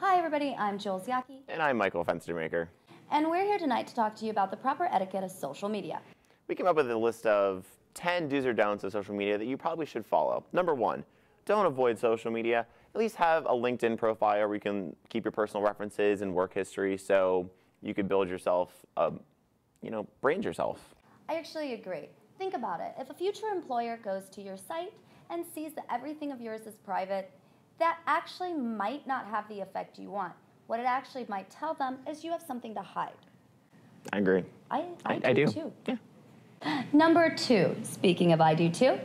Hi everybody, I'm Jules Yaki. And I'm Michael Fenstermaker. And we're here tonight to talk to you about the proper etiquette of social media. We came up with a list of 10 do's or don'ts of social media that you probably should follow. Number 1, don't avoid social media. At least have a LinkedIn profile where you can keep your personal references and work history so you could build yourself, brand yourself. I actually agree. Think about it. If a future employer goes to your site and sees that everything of yours is private, that actually might not have the effect you want. What it actually might tell them is you have something to hide. I agree. I do too. Yeah. Number 2, speaking of I do too,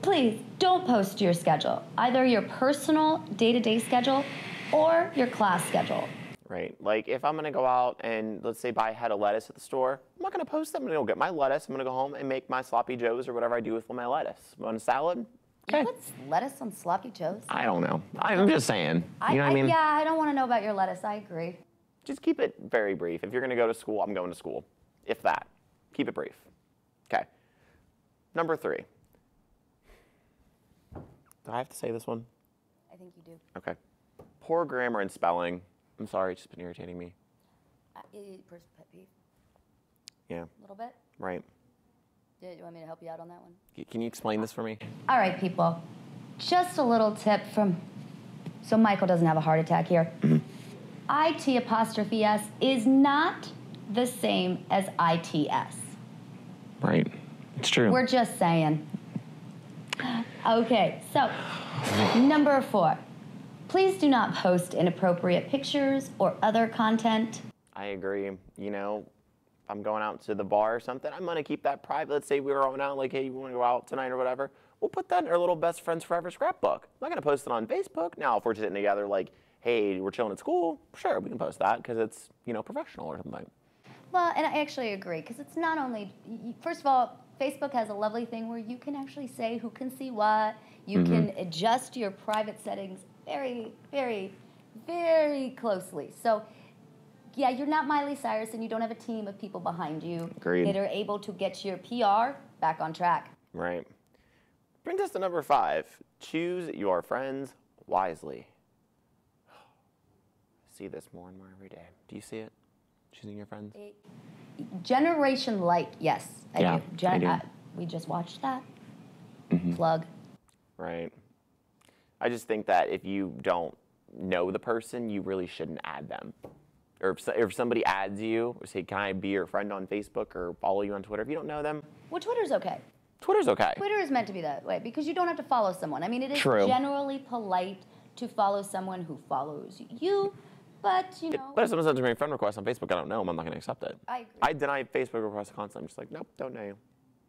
please don't post your schedule, either your personal day-to-day schedule or your class schedule. Right. Like if I'm going to go out and let's say buy a head of lettuce at the store, I'm not going to post them. I'm going to go get my lettuce. I'm going to go home and make my sloppy joes or whatever I do with my lettuce. Want a salad? Okay. You put lettuce on sloppy joes? I don't know. I'm just saying. You know what I mean? Yeah, I don't want to know about your lettuce. I agree. Just keep it very brief. If you're going to go to school, I'm going to school. If that. Keep it brief. Okay. Number 3. Do I have to say this one? I think you do. Okay. Poor grammar and spelling. I'm sorry, it's just been irritating me. First pet peeve? Yeah. A little bit? Right. Do you want me to help you out on that one? Can you explain this for me? All right, people. Just a little tip so Michael doesn't have a heart attack here. IT''S is not the same as ITS. Right. It's true. We're just saying. Okay, so number 4. Please do not post inappropriate pictures or other content. I agree. You know, if I'm going out to the bar or something, I'm going to keep that private. Let's say we were going out, like, hey, you want to go out tonight or whatever? We'll put that in our little best friends forever scrapbook. I'm not going to post it on Facebook. Now, if we're sitting together like, hey, we're chilling at school, sure, we can post that because it's, professional or something. Well, and I actually agree because it's not only, first of all, Facebook has a lovely thing where you can actually say who can see what. You can adjust your private settings very, very, very closely. So, yeah, you're not Miley Cyrus and you don't have a team of people behind you that are able to get your PR back on track. Right. Brings us to number 5. Choose your friends wisely. I see this more and more every day. Do you see it? Choosing your friends? Generation Light, yes. I do. We just watched that. Plug. Right. I just think that if you don't know the person, you really shouldn't add them. Or if somebody adds you, or say, can I be your friend on Facebook or follow you on Twitter? If you don't know them. Well, Twitter's okay. Twitter's okay. Twitter is meant to be that way because you don't have to follow someone. I mean, it is generally polite to follow someone who follows you, but, But if someone sends me a friend request on Facebook, I don't know them, I'm not going to accept it. I agree. I deny Facebook requests constantly. I'm just like, nope, don't know you.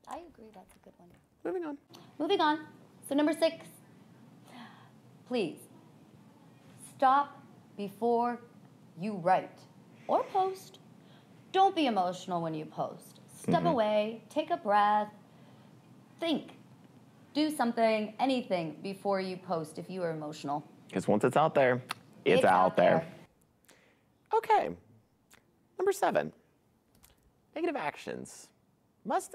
I agree. That's a good one. Moving on. Moving on. So number 6, please stop before you write or post. Don't be emotional when you post. Step away, take a breath, think, do something, anything before you post if you are emotional. Because once it's out there, it's out there. Okay. Number 7, negative actions. Let's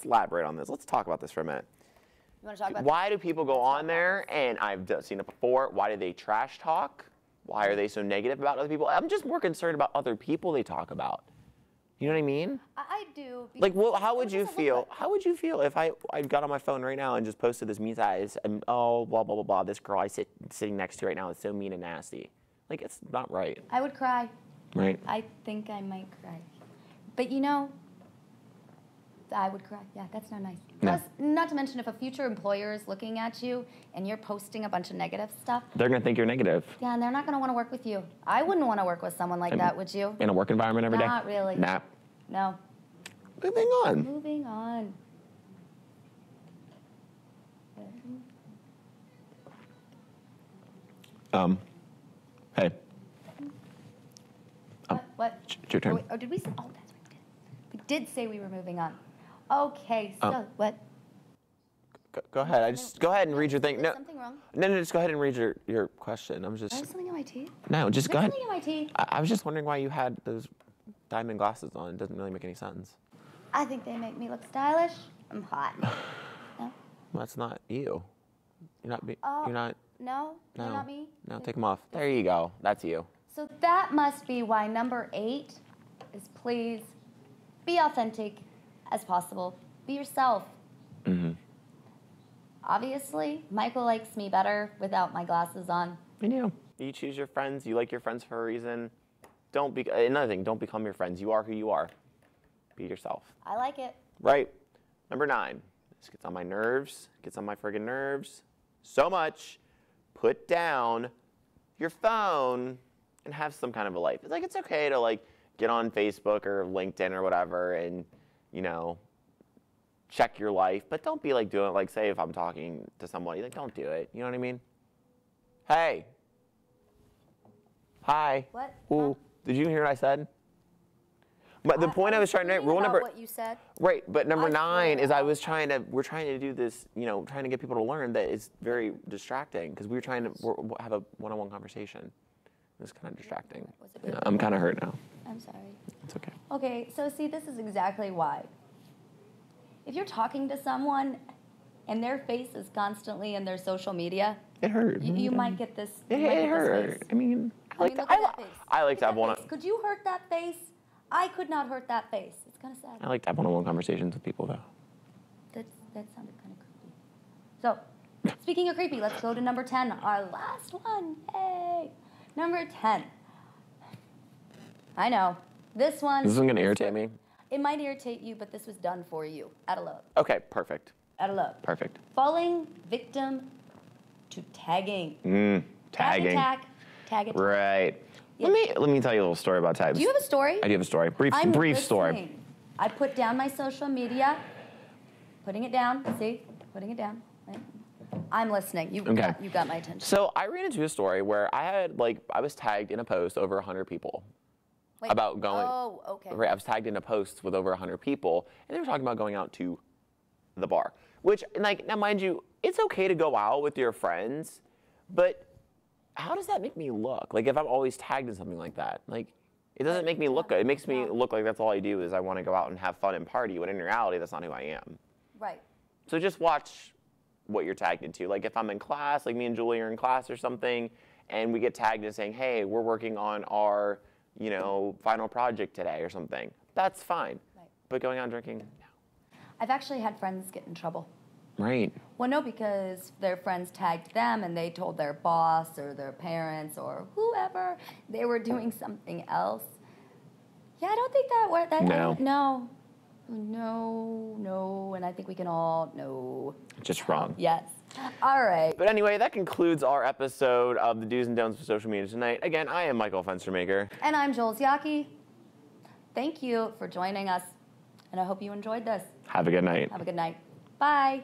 elaborate on this. Let's talk about this for a minute. You want to talk about Why do people go on there, and I've seen it before, why do they trash talk? Why are they so negative about other people? I'm just more concerned about other people they talk about. You know what I mean? I do. Like, well, how would you feel? How would you feel if I got on my phone right now and just posted this me size and blah blah blah blah? This girl sitting next to right now is so mean and nasty. Like, it's not right. I would cry. Right. I think I might cry. But I would cry. Yeah, that's not nice. No. Plus, not to mention if a future employer is looking at you and you're posting a bunch of negative stuff. They're going to think you're negative. Yeah, and they're not going to want to work with you. I wouldn't want to work with someone like that, would you? In a work environment every day? Not really. Nah. No. Moving on. Moving on. Hey. What? It's your turn. Oh, did we? Oh, that's right. We did say we were moving on. Okay, so what? Go ahead. Go ahead and read your thing. Is something wrong? No, just go ahead and read your question. Is something in my teeth? No, just go ahead. Something in my teeth? I was just wondering why you had those diamond glasses on. It doesn't really make any sense. I think they make me look stylish. I'm hot. No? Well, that's not you. You're not. Oh, You're not. No, No. you're not me. No, take them off. There you go. That's you. So that must be why number 8 is please be authentic as possible. Be yourself. Mm-hmm. Obviously, Michael likes me better without my glasses on. I know. You choose your friends. You like your friends for a reason. Another thing, don't become your friends. You are who you are. Be yourself. I like it. Right. Number 9. This gets on my nerves. Gets on my friggin' nerves so much. Put down your phone and have some kind of a life. It's like, it's okay to like get on Facebook or LinkedIn or whatever and, you know, check your life, but don't be like doing it. Like, say if I'm talking to somebody, like, don't do it. You know what I mean? Hey. Hi. What? Ooh. Huh? Did you hear what I said? But the point I was trying to rule number. What you said. Right, but number 9 is we're trying to do this, you know, trying to get people to learn that it's very distracting because we were trying to have a one-on-one conversation. It's kind of distracting. Yeah, I'm kind of hurt now. I'm sorry. It's okay. Okay, so see, this is exactly why. If you're talking to someone and their face is constantly in their social media, It hurt. you might get this. It hurt. I mean, look at that face. I like to have one. Could you hurt that face? I could not hurt that face. It's kind of sad. I like to have one-on-one conversations with people, though. That sounded kind of creepy. So, speaking of creepy, let's go to number 10, our last one. Hey, number 10. I know this one. This isn't gonna irritate me. It might irritate you, but this was done for you, out of love. Okay, perfect. Out of love. Perfect. Falling victim to tagging. Tagging. Tag attack. Right. Yeah. Let me tell you a little story about tags. Do you have a story? I do have a story. Brief story. Listening. I put down my social media. Putting it down. See? Putting it down. I'm listening. You got my attention. So I ran into a story where I was tagged in a post over 100 people. Wait, about going. Oh, okay. Right, I was tagged in a post with over 100 people, and they were talking about going out to the bar. Which, like, now mind you, it's okay to go out with your friends, but how does that make me look? Like, if I'm always tagged in something like that, like, it doesn't make me look good. It makes me look like that's all I do is I want to go out and have fun and party, when in reality, that's not who I am. Right. So just watch what you're tagged into. Like, if I'm in class, like me and Julie are in class or something, and we get tagged in saying, hey, we're working on our, you know, final project today or something, that's fine. Right. But going out drinking, no. I've actually had friends get in trouble. Right. Well, no, because their friends tagged them and they told their boss or their parents or whoever they were doing something else. Yeah, I don't think that worked. No, and I think we can all know. Just wrong. Yes. All right. But anyway, that concludes our episode of the Do's and Don'ts of Social Media tonight. Again, I am Michael Fenstermaker. And I'm Joel Ziaki. Thank you for joining us, and I hope you enjoyed this. Have a good night. Have a good night. Bye.